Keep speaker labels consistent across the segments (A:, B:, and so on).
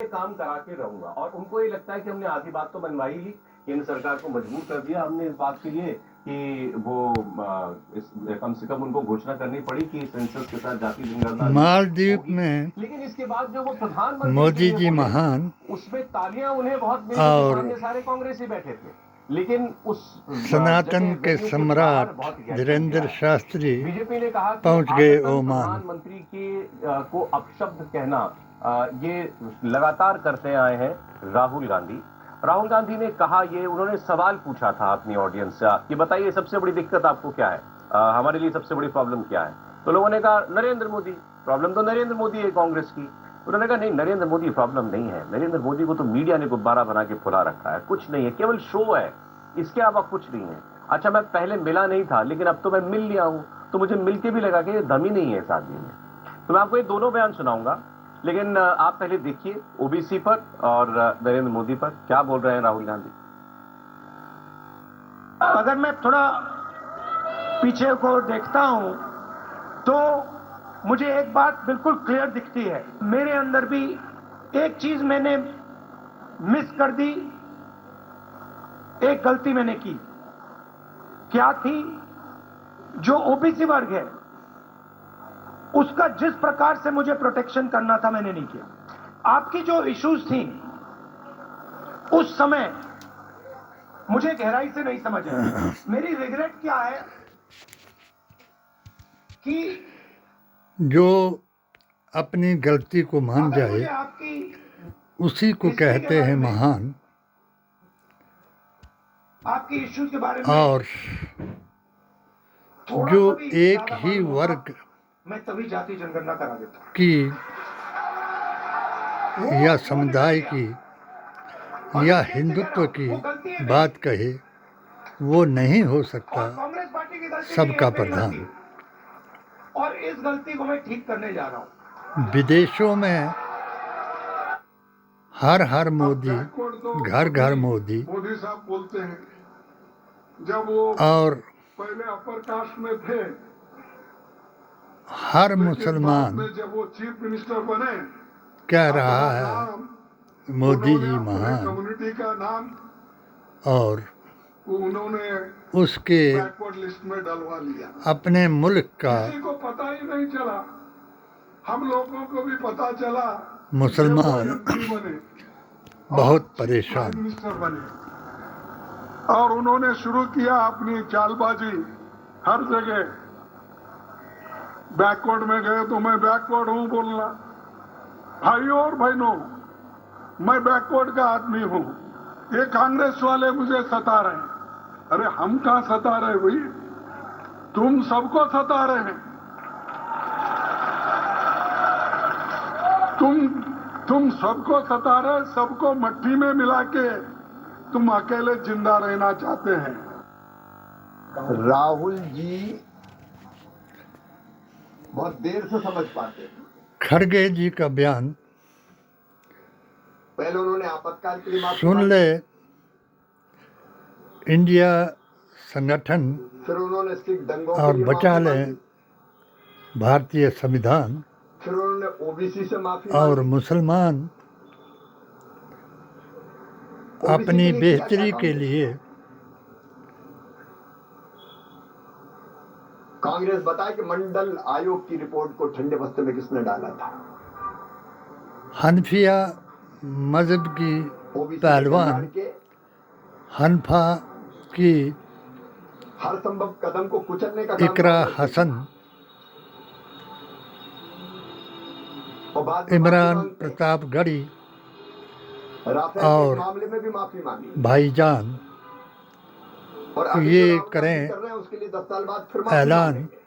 A: काम करा के रहूंगा। और उनको ये लगता है कि हमने आधी बात तो मनवाई ली, केंद्र सरकार को मजबूर कर दिया हमने इस बात के लिए कि वो कम से कम उनको घोषणा करनी पड़ी कि सेंसस के साथ जाति जनगणना
B: मालदीव में
A: लेकिन इसके बाद जो वो प्रधानमंत्री
B: मोदी जी महान
A: उसमें तालियां उन्हें बहुत मिली,
B: और
A: सारे कांग्रेसी बैठे थे। लेकिन उस
B: सनातन के सम्राट धीरेन्द्र शास्त्री
A: बीजेपी ने कहा
B: पहुंच गए ओमान।
A: प्रधानमंत्री को अपशब्द कहना ये लगातार करते आए हैं राहुल गांधी। राहुल गांधी ने कहा, ये उन्होंने सवाल पूछा था अपनी ऑडियंस से, ये बताइए सबसे बड़ी दिक्कत आपको क्या है, हमारे लिए सबसे बड़ी प्रॉब्लम क्या है। तो लोगों ने कहा नरेंद्र मोदी, प्रॉब्लम तो नरेंद्र मोदी है कांग्रेस की। उन्होंने कहा नहीं, नरेंद्र मोदी प्रॉब्लम नहीं है, नरेंद्र मोदी को तो मीडिया ने गुब्बारा बना के फुला रखा है, कुछ नहीं है, केवल शो है, इसके अलावा कुछ नहीं है। अच्छा, मैं पहले मिला नहीं था लेकिन अब तो मैं मिल लिया हूं, तो मुझे मिलके भी लगा कि ये दम ही नहीं है इस आदमी में। तो मैं आपको ये दोनों बयान सुनाऊंगा, लेकिन आप पहले देखिए ओबीसी पर और नरेंद्र मोदी पर क्या बोल रहे हैं राहुल गांधी।
C: अगर मैं थोड़ा पीछे को देखता हूं तो मुझे एक बात बिल्कुल क्लियर दिखती है, मेरे अंदर भी एक चीज मैंने मिस कर दी, एक गलती मैंने की। क्या थी? जो ओबीसी वर्ग है उसका जिस प्रकार से मुझे प्रोटेक्शन करना था मैंने नहीं किया। आपकी जो इश्यूज थी उस समय मुझे गहराई से नहीं समझ आया। मेरी रिग्रेट क्या है कि
B: जो अपनी गलती को मान जाए उसी को कहते हैं महान।
C: आपकी इश्यूज के बारे में
B: और जो एक ही वर्ग
C: मैं तभी जाति जनगणना करा देता
B: की या समुदाय की या हिंदुत्व की बात कहे, वो नहीं हो सकता सबका प्रधान।
C: और इस गलती को मैं ठीक करने जा रहा हूं।
B: विदेशों में हर मोदी, घर घर मोदी,
D: मोदी साहब बोलते हैं, जब वो
B: और
D: पहले अपर कास्ट में थे,
B: हर मुसलमान
D: में जब वो चीफ मिनिस्टर बने
B: कह रहा है मोदी जी महान,
D: कम्युनिटी का नाम
B: और
D: उन्होंने
B: उसके
D: बैकवर्ड लिस्ट में डलवा लिया।
B: अपने मुल्क का
D: किसी को पता ही नहीं चला, हम लोगों को भी पता चला,
B: मुसलमान
D: बने
B: बहुत परेशान।
D: मिनिस्टर बने और उन्होंने शुरू किया अपनी चालबाजी। हर जगह बैकवर्ड में गए तो मैं बैकवर्ड हूं बोलना। भाइयों और बहनों, मैं बैकवर्ड का आदमी हूं, ये कांग्रेस वाले मुझे सता रहे हैं। अरे हम कहां सता रहे भाई, तुम सबको सता रहे हैं। तुम सबको सता रहे, सबको मट्टी में मिला के तुम अकेले जिंदा रहना चाहते हैं।
E: राहुल जी बहुत देर से समझ पाते हैं।
B: खड़गे जी का बयान
E: पहले उन्होंने आपातकाल के लिए
B: सुन ले। इंडिया संगठन
E: फिर उन्होंने सिख दंगों
B: और
E: के लिए
B: बचा
E: माफी
B: ले
E: मांगी।
B: भारतीय संविधान,
E: फिर उन्होंने ओबीसी से माफी
B: और
E: मांगी।
B: मुसलमान
E: OBC
B: अपनी
E: के लिए
B: बेहतरी
E: क्या
B: के
E: काम
B: लिए
E: कांग्रेस बताए कि मंडल आयोग की रिपोर्ट को ठंडे बस्ते में किसने डाला था?
B: हनफिया मजहब की
E: ओबीसी
B: पहलवान
E: के
B: हनफा की
E: हर संभव कदम को कुचलने का काम
B: इकरा
E: कांग्रेस ने
B: हसन,
E: और बाद में
B: इमरान
E: माफी मांगते।
B: प्रतापगढ़ी
E: राफेल
B: और
E: के मामले में भी माफी मांगी।
B: भाईजान
E: और
B: तो
E: अभी
B: ये
E: जो राहुल गांधी
B: करें
E: कर रहे हैं उसके लिए 10 साल बाद फिर माफी
B: ऐलान
E: मांगेंगे।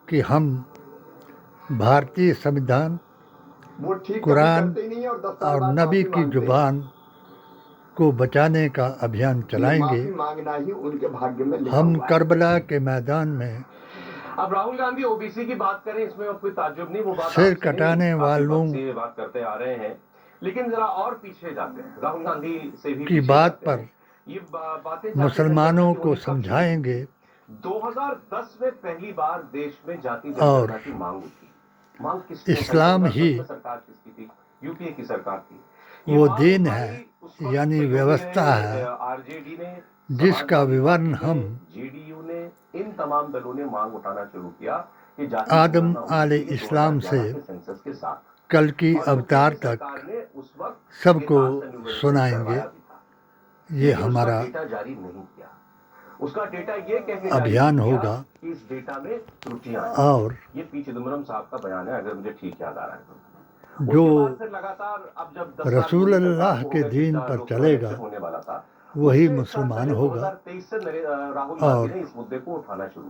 B: कि हम भारतीय संविधान,
E: वो ठीक
B: कुरान
E: करते ही नहीं है और 10 साल
B: और
E: बाद
B: नबी
E: माफी
B: की
E: मांगते हैं।
B: जुबान को बचाने का अभियान चलाएंगे।
E: माफी मांगना ही उनके भाग्य में लिखा
B: हम
E: हुआ है।
B: करबला के मैदान में
A: अब राहुल गांधी ओबीसी की बात करें, इसमें अब कोई ताज्जुब नहीं, वो बात
B: सिर
A: आपसे
B: कटाने
A: नहीं, काफी
B: वालों
A: वक्त से ये बात करते आ रहे हैं। लेकिन जरा और पीछे जाते हैं, राहुल गांधी से भी
B: की
A: पीछे
B: बात
A: जाते हैं।
B: पर
A: ये बातें जाते
B: मुसलमानों
A: हैं कि
B: को
A: उन्हें कब शुरू हुई?
B: समझाएंगे
A: 2010 में पहली बार देश में जाति
B: और
A: जनगणना की मांग उठी। मांग किसने?
B: इस्लाम ही
A: सरकार किसकी थी? यूपीए की सरकार थी।
B: वो दीन है, यानी व्यवस्था है,
A: आरजेडी ने,
B: जिसका विवरण हम
A: जेडीयू ने, इन तमाम दलों ने मांग उठाना शुरू किया कि
B: आदम आले इस्लाम से
A: सेंसस के साथ
B: कल की अवतार तक
A: सरकार ने उस वक्त
B: सबको
A: ये राष्ट्र निवेदन
B: सुनाएंगे।
A: करवाया भी था।
B: ये
A: लेकिन
B: हमारा
A: उसका डेटा जारी नहीं किया। उसका डेटा ये कहने
B: अभियान
A: जारी किया
B: होगा
A: कि इस डेटा में त्रुटियां हैं।
B: और
A: ये पी चिदम्बरम साहब का बयान है, अगर मुझे ठीक याद आ रहा है तो।
B: जो
A: उसके बाद फिर लगातार अब जब 10 साल
B: रसूल
A: पूरी
B: अल्लाह
A: सरकार को
B: के
A: हो गए,
B: दीन
A: पिछला
B: पर
A: लोकसभा
B: चलेगा,
A: इलेक्शन होने वाला था,
B: वही
A: उससे एक साल
B: मुसलमान
A: पहले
B: होगा।
A: 2023 से राहुल
B: और
A: गांधी ने इस मुद्दे को उठाना शुरू किया।